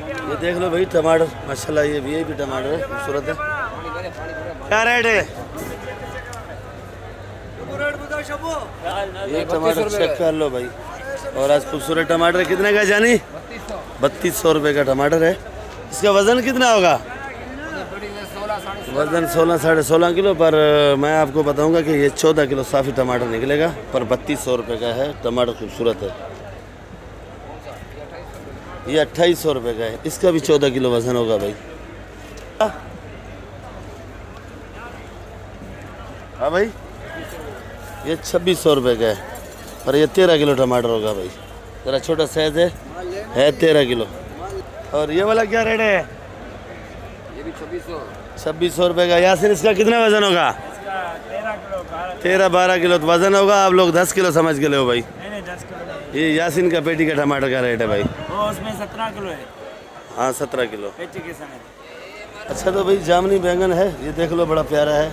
ये देख लो भाई टमाटर, माशाल्लाह ये भी टमाटर है, खूबसूरत है। क्या रेट है ये टमाटर? चेक कर लो भाई। और आज खूबसूरत टमाटर कितने का जानी? 3200 रुपये का टमाटर है। इसका वज़न कितना होगा? वज़न 16 साढ़े 16 किलो। पर मैं आपको बताऊंगा कि ये 14 किलो साफ़ी टमाटर निकलेगा। पर 3200 रुपये का है टमाटर, खूबसूरत है। ये 2800 रुपये का है, इसका भी 14 किलो वज़न होगा भाई। हाँ भाई ये 2600 रुपये का है, और ये 13 किलो टमाटर होगा भाई। ज़रा छोटा साइज है 13 किलो। और ये वाला क्या रेट है? ये भी 2600 रुपये का। यासिन इसका कितना वज़न होगा? 13-12 किलो तो वज़न होगा। आप लोग 10 किलो समझ के ले हो भाई। ये यासिन का पेटी का टमाटर का रेट है भाई। वो उसमें 17 किलो है। हाँ 17 किलो। पेटी के समय। अच्छा तो भाई जामनी बैंगन है, ये देख लो बड़ा प्यारा है।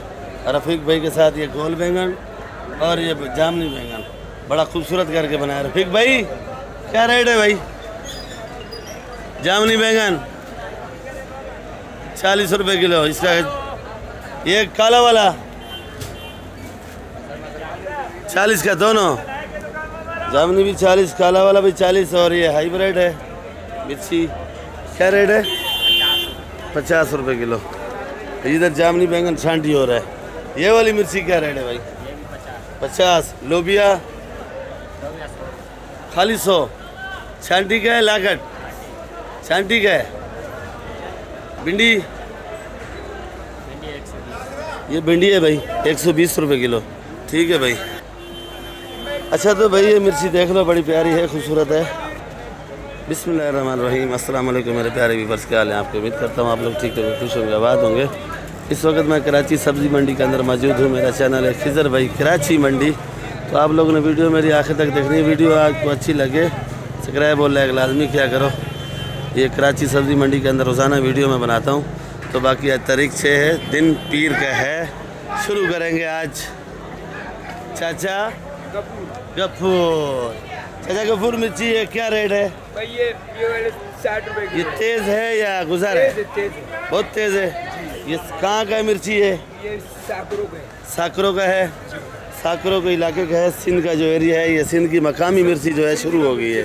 रफ़ीक भाई के साथ ये गोल बैंगन और ये जामनी बैंगन बड़ा खूबसूरत करके बनाया। रफ़ीक भाई क्या रेट है भाई? जामनी बैंगन 40 रुपये किलो। इसका ये काला वाला 40 का, दोनों जामनी भी 40, काला वाला भी 40। और ये हाइब्रिड है मिर्ची, क्या रेट है? 50 रुपये किलो। इधर जामनी बैंगन छांटी हो रहा है। ये वाली मिर्ची क्या रेट है भाई? 50। लोबिया खाली 100। छांटी का है लागट? छांटी का है। भिंडी, ये भिंडी है भाई 120 रुपये किलो। ठीक है भाई। अच्छा तो भाई ये मिर्ची देख लो बड़ी प्यारी है, खूबसूरत है। बिस्मिल्लाहिर्रहमानिर्रहीम। अस्सलाम वालेकुम मेरे प्यारे व्यूअर्स, क्या हाल है आपके? उम्मीद करता हूँ आप लोग ठीक होंगे, खुश होंगे, आबाद होंगे। इस वक्त मैं कराची सब्ज़ी मंडी के अंदर मौजूद हूँ। मेरा चैनल है खिज़र भाई कराची मंडी। तो आप लोगों ने वीडियो मेरी आखिर तक देखनी। वीडियो आपको अच्छी लगे सब्सक्राइब और लाइक लाजमी किया करो। ये कराची सब्ज़ी मंडी के अंदर रोज़ाना वीडियो मैं बनाता हूँ। तो बाकी आज तारीख 6 है, दिन पीर का है। शुरू करेंगे आज। चाचा गफूर, चाचा गफूर मिर्ची है क्या रेट है भाई? ये 60 रुपये की। ये तेज़ है या गुजार है? तेज बहुत तेज़ है। ये कहाँ का मिर्ची है? ये साकरों का है। साकरों का है। साकरों के इलाके का है। सिंध का जो एरिया है, ये सिंध की मकामी मिर्ची जो है शुरू हो गई है।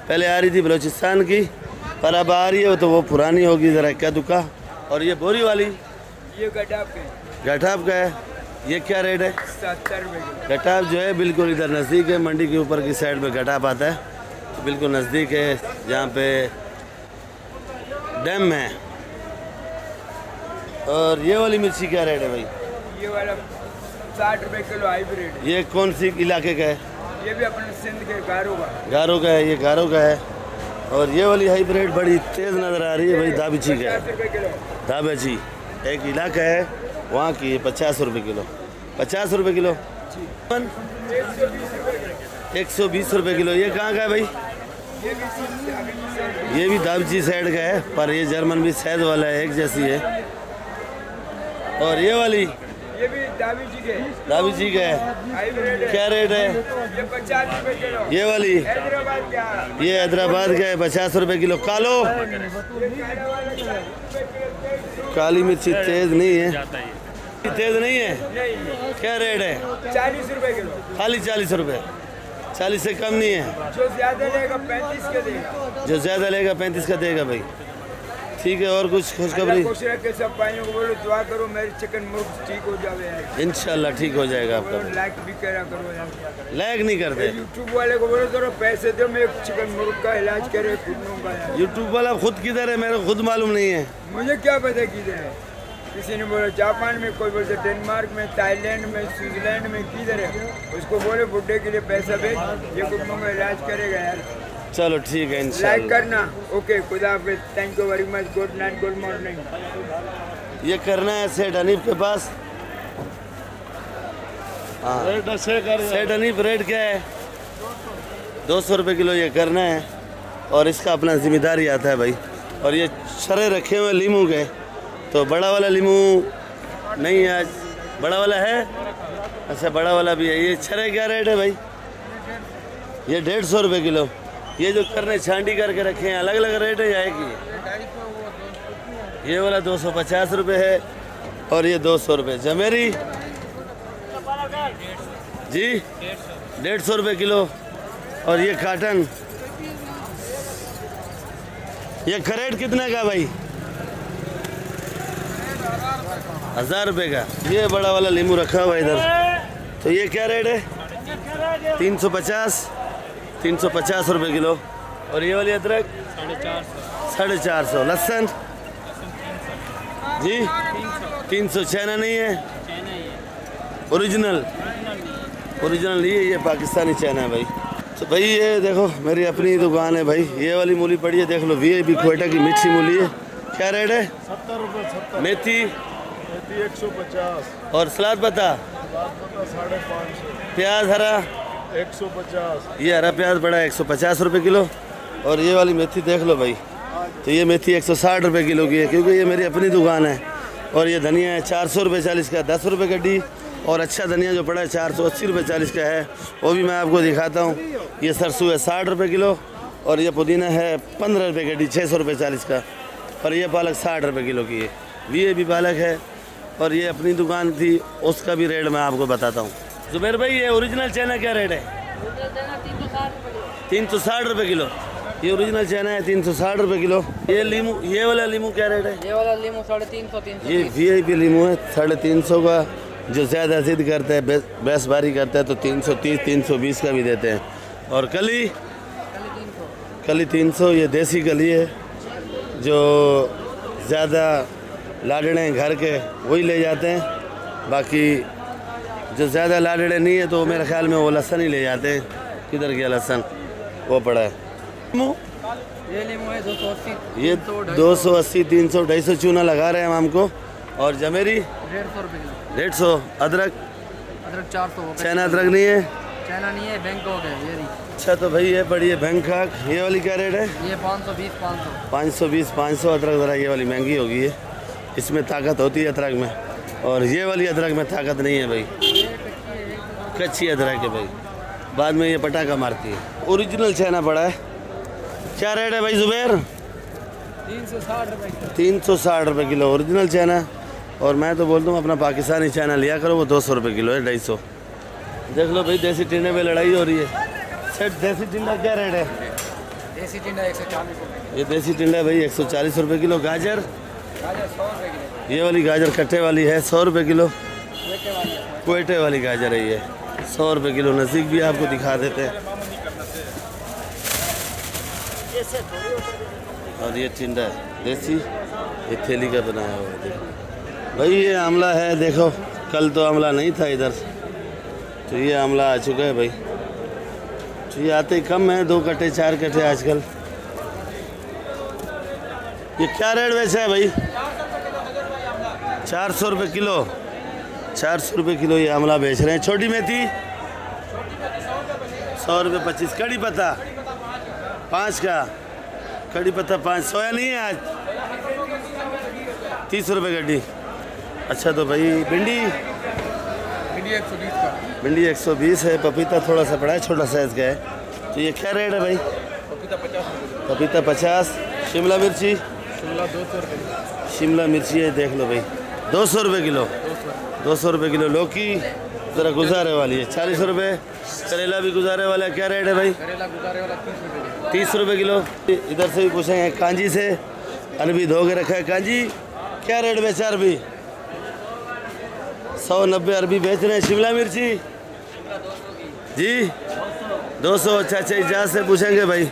पहले आ रही थी बलूचिस्तान की, पर अब आ रही है तो वो पुरानी होगी ज़रा इक्का दुक्का। और ये बोरी वाली ये गठाब का है। गठाब का है। ये क्या रेट है? 70 रुपये की। गठाब जो है बिल्कुल इधर नज़दीक है, मंडी के ऊपर की साइड में गठाब आता है, तो बिल्कुल नज़दीक है जहाँ पे डैम है। और ये वाली मिर्ची क्या रेट है भाई? ये वाला 60 रुपये किलो हाइब्रिड है। ये कौन सी इलाके का है? ये भी अपने सिंध के गारों का। गारो का है, ये गारो का है। और ये वाली हाइब्रिड बड़ी तेज़ नज़र आ रही है भाई, दाबची का है। 50 रुपये किलो। दाबची एक इलाका है वहाँ की, 50 रुपये किलो। 50 रुपये किलो। 120 रुपये किलो। ये कहाँ का है भाई? ये भी दाबची साइड का है, पर ये जर्मन भी सैद वाला है, एक जैसी है। और ये वाली ये भी दाबची के है। दाबची का है, हाइब्रिड है। क्या रेट है? ये 50 रुपये किलो। ये वाली हैदराबाद का। ये हैदराबाद का है, 50 रुपये किलो। कालो काली मिर्ची तेज़ नहीं है, तेज़ नहीं है। नहीं, क्या रेट है? 40 रुपये किलो। खाली 40 रुपये, 40 से कम नहीं है। जो ज्यादा लेगा 35 के देगा। जो ज़्यादा लेगा 35 का देगा भाई। ठीक है। और कुछ खुशखबरी? खुश रख के सब भाइयों को बोलो दुआ करो मेरी चिकन मुर्ग ठीक हो जावे यार। इंशाल्लाह ठीक हो जाएगा आपका। लाइक भी करा करो यार। लाइक नहीं करते। यूट्यूब वाले को बोलो जरा पैसे दो, मैं चिकन मुर्ग का इलाज करे घुटनों का यार। यूट्यूब वाला खुद किधर है मेरे को खुद मालूम नहीं है। मुझे क्या पता किधर है। किसी ने बोला जापान में, कोई बोलते डेनमार्क में, थाईलैंड में, स्विट्जरलैंड में, किधर है। उसको बोले बुड्ढे के लिए पैसा भेज, ये घुटनों का इलाज करेगा यार। चलो ठीक है इंशाल्लाह। लाइक करना। ओके खुदा हाफिज़। Thank you very much. Good night, good morning. ये करना है सेठ हनीफ के पास। हाँ सेठ हनीफ रेट क्या है? 200 रुपये किलो ये करना है। और इसका अपना जिम्मेदारी आता है भाई। और ये छरे रखे हुए लीमू के, तो बड़ा वाला लीमू नहीं है आज। बड़ा वाला है? अच्छा बड़ा वाला भी है। ये छरे क्या रेट है भाई? ये 150 रुपये किलो। ये जो करने छांडी करके रखे हैं अलग अलग रेट है या एक ही? ये वाला 250 रुपये है और ये 200 रुपये। जमेरी जी 150 रुपये किलो। और ये काटन, ये करेट कितने का भाई? 1000 रुपये का। ये बड़ा वाला नींबू रखा हुआ इधर, तो ये क्या रेट है? 350 रुपये किलो। और ये वाली अदरक 450। लहसुन जी 300। चाइना नहीं है, ओरिजिनल नहीं है, ये पाकिस्तानी चाइना है भाई। तो भाई ये देखो मेरी अपनी दुकान है भाई। ये वाली मूली पड़ी है, देख लो, VIP क्वेटा की मीठी मूली है। क्या रेट है? 70 रुपये। मेथी 150। और सलाद पत्ता 550। प्याज हरा 150। ये हरा प्याज पड़ा है 150 रुपये किलो। और ये वाली मेथी देख लो भाई, तो ये मेथी 160 रुपये किलो की है, क्योंकि ये मेरी अपनी दुकान है। और ये धनिया है 400 रुपये 40 का, 10 रुपये गड्डी। और अच्छा धनिया जो पड़ा है 480 रुपये 40 का है, वो भी मैं आपको दिखाता हूँ। ये सरसों है 60 रुपये किलो। और ये पुदीना है 15 रुपये गड्डी, 600 रुपये 40 का। और ये पालक 60 रुपये किलो की है। VIP पालक है। और ये अपनी दुकान थी, उसका भी रेट मैं आपको बताता हूँ। जुबैर भाई ये ओरिजिनल चाइना क्या रेट है? 360 रुपये किलो। ये ओरिजिनल चाइना है 360 रुपये किलो। ये लीमू, ये वाला लीमू क्या रेट है? ये वाला लीमू 350। ये VIP लीमू है 350 का। जो ज़्यादा जिद करता है, बेस बारी करता है, तो 330 320 का भी देते हैं। और कली 300। ये देसी कली है, जो ज़्यादा लाडड़े हैं घर के वही ले जाते हैं। बाकी जो ज़्यादा लाडड़े नहीं है तो मेरे ख्याल में वो लहसुन ही ले जाते हैं। किधर गया लहसुन? वो पड़ा है। ये लीमू है 280। ये 280 300 250 चूना लगा रहे हैं हम हमको। और जमेरी 150 रुपये किलो। 150। अदरक 400। चाइना अदरक नहीं है? चाइना नहीं है, बैंकॉक है ये। अच्छा तो भाई ये पड़ी है बैंकॉक। ये वाली क्या रेट है? ये 520 500। 520 500। अदरक ज़रा ये वाली महंगी होगी है, इसमें ताकत होती है अदरक में। और ये वाली अदरक में ताकत नहीं है भाई, कच्ची अदरक है भाई, बाद में ये पटाखा मारती है। ओरिजिनल चाइना पड़ा है। क्या रेट है भाई जुबैर? 360 रुपये किलो। 360 रुपये किलो ओरिजिनल चाइना। और मैं तो बोलता हूँ अपना पाकिस्तानी चाइना लिया करो, वो 200 रुपये किलो है, 250। देख लो भाई देसी टिंडे में लड़ाई हो रही है। सेट देसी टिंडा क्या रेट है? देसी टिंडा 140 रुपये। ये देसी टिंडा भाई 140 रुपये किलो। गाजर 100 रुपये किलो। ये वाली गाजर कट्टे वाली है 100 रुपये किलो। क्वेटे वाली गाजर है ये 100 रुपये किलो। नज़दीक भी आपको दिखा देते हैं। और ये टिंडा देसी, ये थैली का बनाया हुआ है। देखो भाई ये आमला है, देखो कल तो आमला नहीं था इधर, तो ये आमला आ चुका है भाई। तो ये आते ही कम है, 2 कट्टे 4 कट्टे आजकल। ये क्या रेट वैसे है भाई? 400 रुपये किलो। 400 रुपये किलो ये आमला बेच रहे हैं। छोटी मेथी 100 रुपये 25। कड़ी पत्ता 5 का। कड़ी पत्ता 5। सोया नहीं है आज, 30 रुपये गड्डी। अच्छा तो भाई भिंडी 120 का। भिंडी 120 है। पपीता थोड़ा सा बड़ा है, छोटा साइज़ का है। तो ये क्या रेट है भाई? पपीता 50। शिमला मिर्ची 200 रुपये। शिमला मिर्ची है, देख लो भाई 200 रुपये किलो। 200 रुपये किलो। लौकी ज़रा गुजारे वाली है 40 रुपये। करेला भी गुजारे वाला है। क्या रेट है भाई? करेला गुजारे वाला 30 रुपये। 30 रुपये किलो। इधर से भी पूछेंगे कांजी से, अरबी धो के रखा है। कांजी क्या रेट बेचा? अरबी 190 अरबी बेच रहे हैं। शिमला मिर्ची जी 200। चाचा इजाज से पूछेंगे भाई।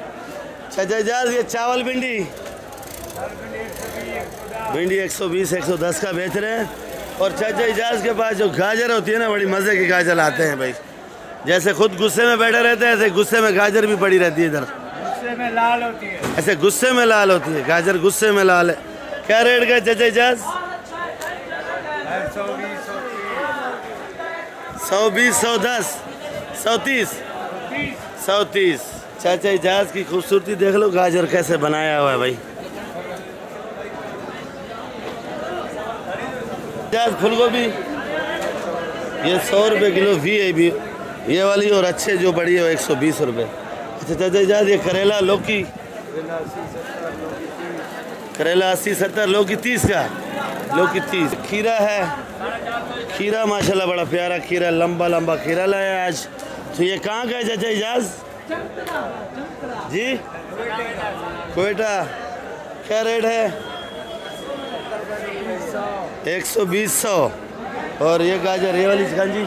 चाचा इजाज ये चावल भिंडी 120 110 का बेच रहे हैं। और चाचा इजाज के पास जो गाजर होती है ना, बड़ी मज़े की गाजर आते हैं भाई। जैसे खुद गुस्से में बैठे रहते हैं, ऐसे गुस्से में गाजर भी पड़ी रहती है इधर। गुस्से में लाल होती है। ऐसे गुस्से में लाल होती है गाजर, गुस्से में लाल है। क्या रेट का चाचा इजाज? 120 110 130 130। चाचा इजाज की खूबसूरती देख लो, गाजर कैसे बनाया हुआ है भाई। इजाज फूलगोभी ये 100 रुपये किलो। VIP ये वाली। और अच्छे जो बड़ी है वो 120 रुपये। अच्छा चाचा इजाज़, ये करेला लौकी, करेला 80-70, लौकी 30 का, लौकी 30। खीरा है, खीरा माशाल्लाह बड़ा प्यारा खीरा, लंबा लंबा खीरा लाया आज। तो ये कहाँ का है चाचा इजाज़ जी? कोयटा। क्या रेट है? 120-100। और ये गाजर, ये वाली चिकन जी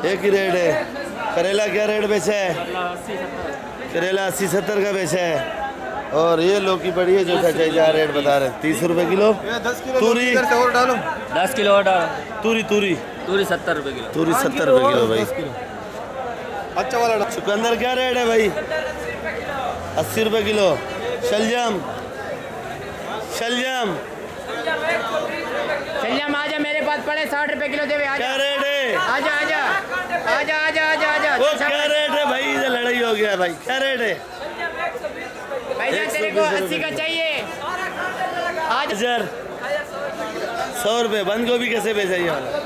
एक ही रेट है। करेला क्या रेट बेचा है? करेला 80-70 का बेचा है। और ये लौकी पड़ी है जो चाचा जी रेट बता रहे हैं 30 रुपए किलो। तूरी 10 किलो और डालो। तूरी तूरी तूरी 70 रुपये किलो। तूरी 70 रुपए किलो भाई। अच्छा वाला चुकंदर क्या रेट है भाई? 80 रुपए किलो। शलजम, शलजम शलजम आजा मेरे पास पड़े 60 रुपये किलो देवे। क्या रेट है? आजा आजा आजा आजा आजा आजा। वो क्या रेट है भाई? ये लड़ाई हो गया भाई, क्या रेट है? भैया तेरे को 80 का चाहिए। आज 100 रुपये। बंद गोभी कैसे बेचा ये वाला?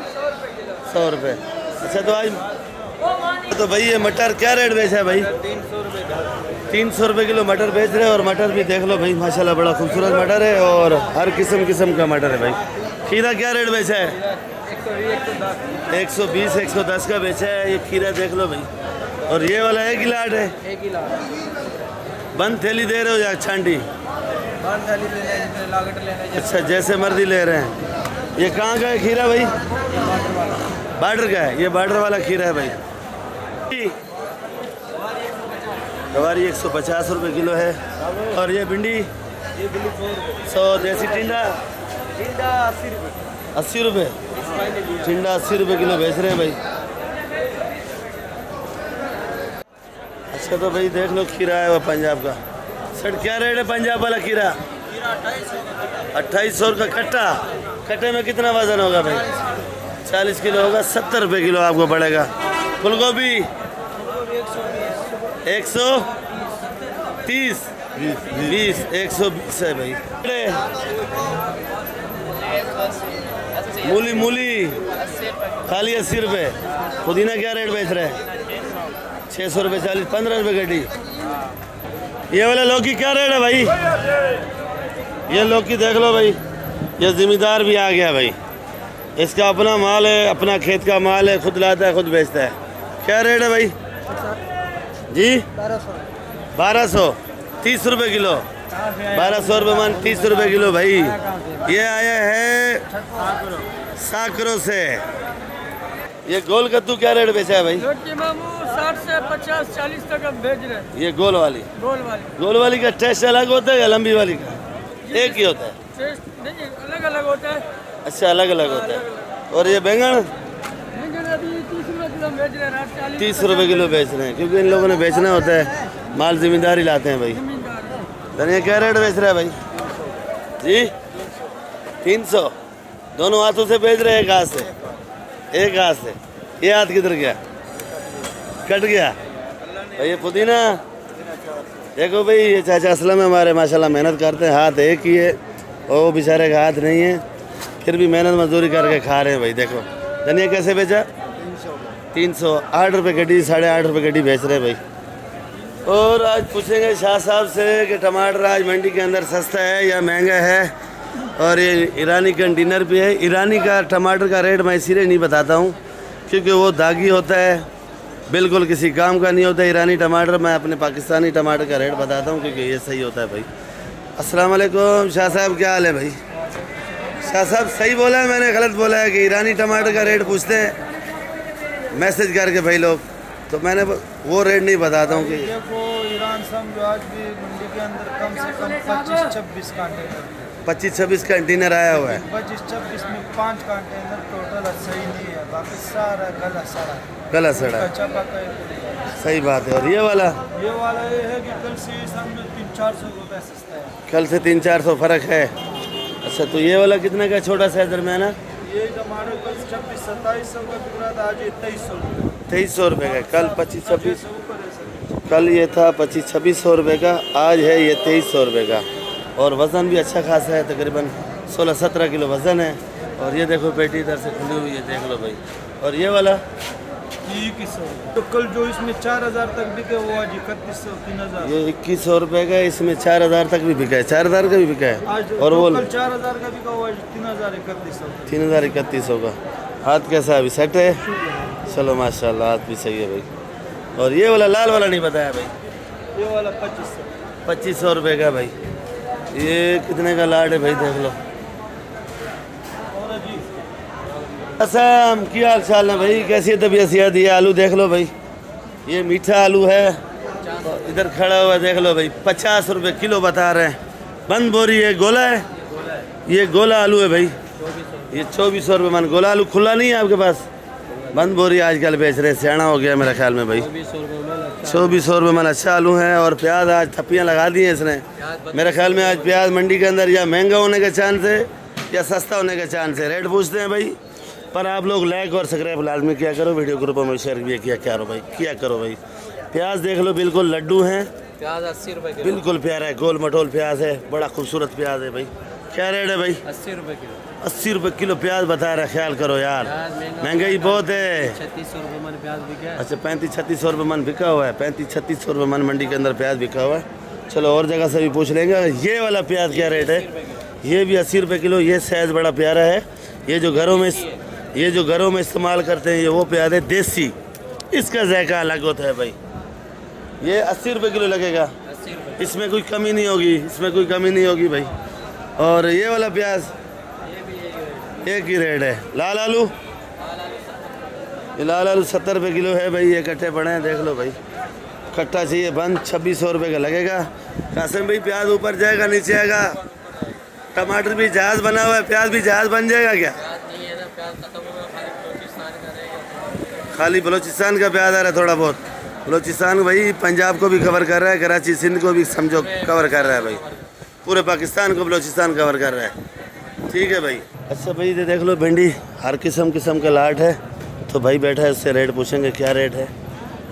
100 रुपये। अच्छा तो आज तो भाई ये मटर क्या रेट बेचा है भाई? 300 रुपये किलो मटर बेच रहे हैं। और मटर भी देख लो भाई माशाल्लाह बड़ा खूबसूरत मटर है और हर किस्म का मटर है भाई। खीरा क्या रेट बेचा है? 120-110 का बेचा है ये खीरा, देख लो भाई। और ये वाला एक ही लाट है? एक ही लाख। बंद थैली दे रहे हो या छांडी? बंद थाली लेना है, जितने लागत लेना है। अच्छा जैसे मर्जी ले रहे हैं। ये कहाँ का है खीरा भाई? बार्डर का है, ये बार्डर वाला खीरा है भाई। गवारी 150 रुपये किलो है। और ये भिंडी 100। देसी टिंडा 80 रुपये। टिंडा 80 रुपये किलो बेच रहे हैं भाई। अच्छा तो भाई देख लो खीरा है वो पंजाब का। सर क्या रेट है पंजाब वाला खीरा? 2800 का कट्टा। कट्टे में कितना वजन होगा भाई? 40 किलो होगा। 70 रुपये किलो आपको पड़ेगा। फूल गोभी 130, 20, 120 है भाई। मूली मूली खाली 80 रुपये। पुदीना क्या रेट बेच रहे हैं? 600 रुपये 40, 15 रुपये गड्डी। ये वाला लौकी क्या रेट है भाई? ये लौकी देख लो भाई, ये जिम्मेदार भी आ गया भाई। इसका अपना माल है, अपना खेत का माल है, खुद लाता है खुद बेचता है। क्या रेट है भाई जी? 1200, 30 रुपये किलो। 1200 रुपये मान 30 रुपये किलो भाई। ये आया है साकरों से। ये गोल कद्दू क्या रेट बेचा है भाई? 60 से 50, 40 तक अब भेज रहे हैं। ये गोल वाली गोल वाली का टेस्ट अलग होता है या लंबी वाली का एक ही होता है? टेस्ट नहीं, अलग अलग होता है। अच्छा अलग अलग होता है। और ये बैंगन अभी 30 रुपये किलो भेज रहे हैं। 30 रुपये किलो बेच रहे हैं क्योंकि इन लोगों ने बेचना होता है, माल जिम्मेदारी लाते हैं भाई। धनिया क्या रेट बेच रहा है भाई जी? 300। दोनों हाथों से बेच रहे हैं, एक हाथ से, एक हाथ से। ये हाथ किधर गया? कट गया भाई। ये पुदीना देखो भाई, ये चाचा असलम है हमारे, माशाल्लाह मेहनत करते हैं, हाथ एक ही है और वो बेचारे का हाथ नहीं है, फिर भी मेहनत मजदूरी करके खा रहे हैं भाई। देखो धनिया कैसे बेचा? 300। 8 रुपये गड्डी, 8.5 रुपये गड्डी बेच रहे हैं भाई। और आज पूछेंगे शाह साहब से कि टमाटर आज मंडी के अंदर सस्ता है या महंगा है। और ये ईरानी कंटेनर भी है। ईरानी का टमाटर का रेट मैं इसीलिए नहीं बताता हूँ क्योंकि वो दागी होता है, बिल्कुल किसी काम का नहीं होता ईरानी टमाटर। मैं अपने पाकिस्तानी टमाटर का रेट बताता हूँ क्योंकि ये सही होता है भाई। अस्सलाम वालेकुम शाह साहब, क्या हाल है भाई? शाह साहब सही बोला है मैंने गलत बोला है कि ईरानी टमाटर का रेट पूछते हैं मैसेज करके भाई लोग, तो मैंने वो रेट नहीं बताता हूँ कि देखो ईरान समझो आज भी मंडी के अंदर कम से कम 25-26 कंटेनर 25-26 कंटेनर आया हुआ है। 25-26 में 5 कंटेनर टोटल सही नहीं है, बाकी सारा गला सड़ा गला सड़ा है। कच्चा पका है। सही बात है। और ये वाला ये है कि कल से समझो 300-400 रुपये सस्ता है। कल से 300-400 फ़र्क है। अच्छा तो ये वाला कितने का छोटा सा दरमियाना? ये टमाटर कल 26-27 का बिक रहा था, आज ये 2300 रुपये। 2300 रुपये का। कल 25-26, कल ये था 25-26 रुपये का, आज है ये 2300 रुपये का। और वज़न भी अच्छा खासा है, तकरीबन 16-17 किलो वज़न है। और ये देखो पेटी इधर से खुली हुई है, देख लो भाई। और ये वाला ये 2100। तो कल जो इसमें 4000 तक बिके वो आज 3100 3000। ये 2100 रुपये का, इसमें 4000 तक भी बिका है, 4000 का भी बिका है। आज और वो कल 4000 का बिका वो आज 303100। 3031 का। हाथ कैसा अभी सेट है? चलो माशाल्लाह, हाथ भी सही है भाई। और ये वाला लाल वाला नहीं बताया भाई, ये वाला 2500। 2500 रुपये का भाई। ये कितने का लाट है भाई, देख लो। असम की हाल चाल है भाई, कैसी है तबीयत सेहत? ये आलू देख लो भाई, ये मीठा आलू है। इधर खड़ा हुआ देख लो भाई, 50 रुपये किलो बता रहे हैं। बंद बोरी है, गोला है, ये गोला आलू है भाई। ये 2400 रुपये मन। गोला आलू खुला नहीं है आपके पास? बंद बोरी आजकल बेच रहे, सियाना हो गया मेरा ख्याल में भाई। 2400 रुपये मन अच्छा आलू है। और प्याज आज थप्पियाँ लगा दी हैं इसने। मेरे ख्याल में आज प्याज मंडी के अंदर या महंगा होने के चांस है या सस्ता होने के चांस है। रेट पूछते हैं भाई, पर आप लोग लाइक और सब्सक्राइब लाजमी किया करो, वीडियो ग्रुपों में शेयर भी किया करो भाई, किया करो भाई। प्याज देख लो, बिल्कुल लड्डू हैं। प्याज 80 रुपए किलो। बिल्कुल प्यारा है, गोल मटोल प्याज है, बड़ा खूबसूरत प्याज है भाई। क्या रेट है भाई? 80 रुपए किलो। 80 रुपये किलो प्याज बता रहा है, ख्याल करो यार, महंगाई बहुत है। 3600 रुपए मन प्याज बिका है। अच्छा 35-3600 रुपये मन बिका हुआ है, 35-3600 रुपये मन मंडी के अंदर प्याज बिका हुआ है। चलो और जगह से भी पूछ लेंगे। ये वाला प्याज क्या रेट है? ये भी 80 रुपये किलो। ये साइज़ बड़ा प्यारा है। ये जो घरों में इस्तेमाल करते हैं, ये वो प्याज है देसी, इसका जायका अलग होता है भाई। ये 80 रुपये किलो लगेगा, इसमें कोई कमी नहीं होगी, इसमें कोई कमी नहीं होगी भाई। और ये वाला प्याज एक ही रेट है। लाल आलू, ये लाल आलू 70 रुपये किलो है भाई। ये कट्टे पड़े हैं, देख लो भाई, कट्टा चाहिए बंद, 2600 रुपये का लगेगा। कासिम भाई प्याज ऊपर जाएगा नीचे आएगा? टमाटर भी जहाज बना हुआ है, प्याज भी जहाज बन जाएगा क्या? खाली बलोचिस्तान का प्याज आ रहा है थोड़ा बहुत। बलोचिस्तान भाई पंजाब को भी कवर कर रहा है, कराची सिंध को भी समझो कवर कर रहा है भाई, पूरे पाकिस्तान को बलोचिस्तान कवर कर रहा है। ठीक है भाई। अच्छा भाई ये देख लो, भिंडी हर किस्म का लाट है। तो भाई बैठा है, उससे रेट पूछेंगे क्या रेट है।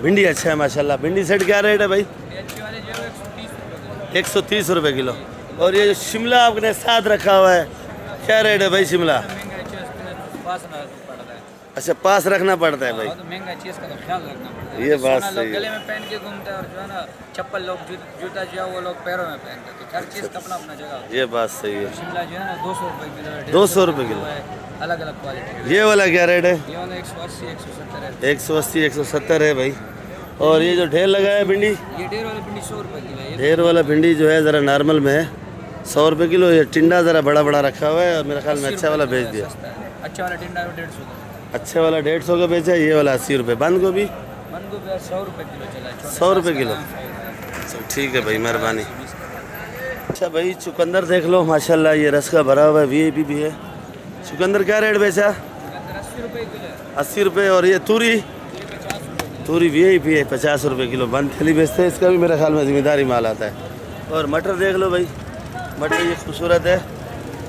भिंडी अच्छा है माशाल्लाह। भिंडी सेट क्या रेट है भाई? 130 रुपये किलो। और ये जो शिमला आपने साथ रखा हुआ है, क्या रेट है भाई शिमला? अच्छा पास रखना पड़ता है भाई, तो महंगा चीज का तो ख्याल रखना पड़ता है। ये बात सही गले है। में पहन के घूमते हैं और जो है ना चप्पल लोग जूता जो है वो लोग पैरों में पहनते हैं, तो हर चीज का अपना अपना जगह। ये बात सही है। शिमला जो है ना 200 रुपए किलो है, 200 रुपये किलो। अलग अलग क्वालिटी। ये वाला क्या रेट है? ये वाला 180 170 है। 180 170 है भाई। और ये जो ढेर लगा है भिंडी, ये ढेर वाली भिंडी 100 रुपए किलो है। ढेर वाला भिंडी जो है ज़रा नॉर्मल में है 100 रुपये किलो। ये टिंडा ज़रा बड़ा बड़ा रखा हुआ है और मेरे ख्याल में अच्छा वाला भेज दिया। अच्छा वाला टिंडा 150 का, अच्छे वाला 150 का बेचा है, ये वाला 80 रुपये। बंद गोभी बंद गोभी 100 रुपए किलो चला है। 100 रुपये किलो। चल ठीक है भाई, मेहरबानी। अच्छा भाई चुकंदर देख लो माशाल्लाह, ये रस का भरा हुआ है, VIP भी है। चुकंदर क्या रेट बेचा? 80 रुपए किलो है। 80 रुपये। और ये तूरी, तूरी VIP है 50 रुपये किलो। बंद थैली बेचते हैं, इसका भी मेरे ख्याल में ज़िम्मेदारी माल आता है। और मटर देख लो भाई, मटर ये खूबसूरत है।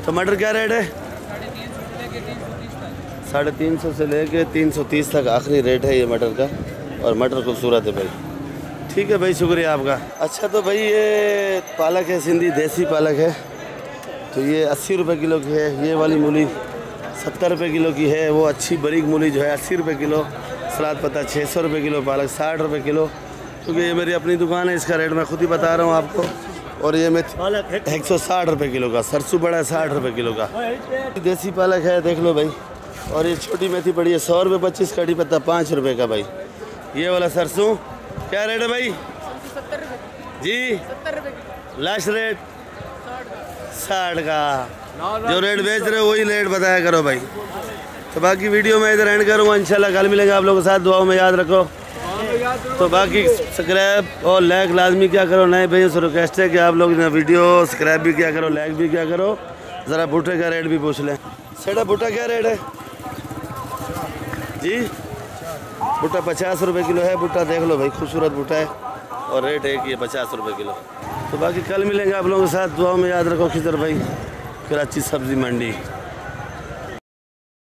तो मटर क्या रेट है? 350 से लेके 330 तक आखिरी रेट है ये मटर का। और मटर खूबसूरत है भाई। ठीक है भाई, शुक्रिया आपका। अच्छा तो भाई ये पालक है, सिंधी देसी पालक है। तो ये 80 रुपये किलो की है। ये वाली मूली 70 रुपये किलो की है। वो अच्छी बारीक मूली जो है 80 रुपये किलो। सलाद पत्ता 600 रुपये किलो। पालक 60 रुपये किलो। क्योंकि ये मेरी अपनी दुकान है, इसका रेट मैं खुद ही बता रहा हूँ आपको। और ये मेथी 160 रुपये किलो का। सरसों बड़ा है 60 रुपये किलो का। देसी पालक है, देख लो भाई। और ये छोटी मेथी पड़ी है 100 रुपये 25। कड़ी पत्ता 5 रुपये का भाई। ये वाला सरसों क्या रेट है भाई? 70 रुपये जी 70 रुपये लास्ट रेट 60 का। जो रेट बेच रहे हो वही रेट बताया करो भाई। तो बाकी वीडियो में इधर एंड करूँगा, इंशाल्लाह कल मिलेंगे आप लोगों के साथ। दुआओं में याद रखो। तो बाकी सब्सक्राइब और लाइक लाजमी क्या करो। नए भाइयों से रिक्वेस्ट है कि आप लोग वीडियो सब्सक्राइब भी क्या करो, लाइक भी क्या करो। ज़रा भुट्टे का रेट भी पूछ लें। सेटा भुट्टा क्या रेट है जी? भुट्टा 50 रुपये किलो है। भुट्टा देख लो भाई, खूबसूरत भुट्टा है। और रेट है कि ये 50 रुपये किलो। तो बाकी कल मिलेंगे आप लोगों के साथ। दुआओं में याद रखो। खिजर भाई, कराची सब्जी मंडी।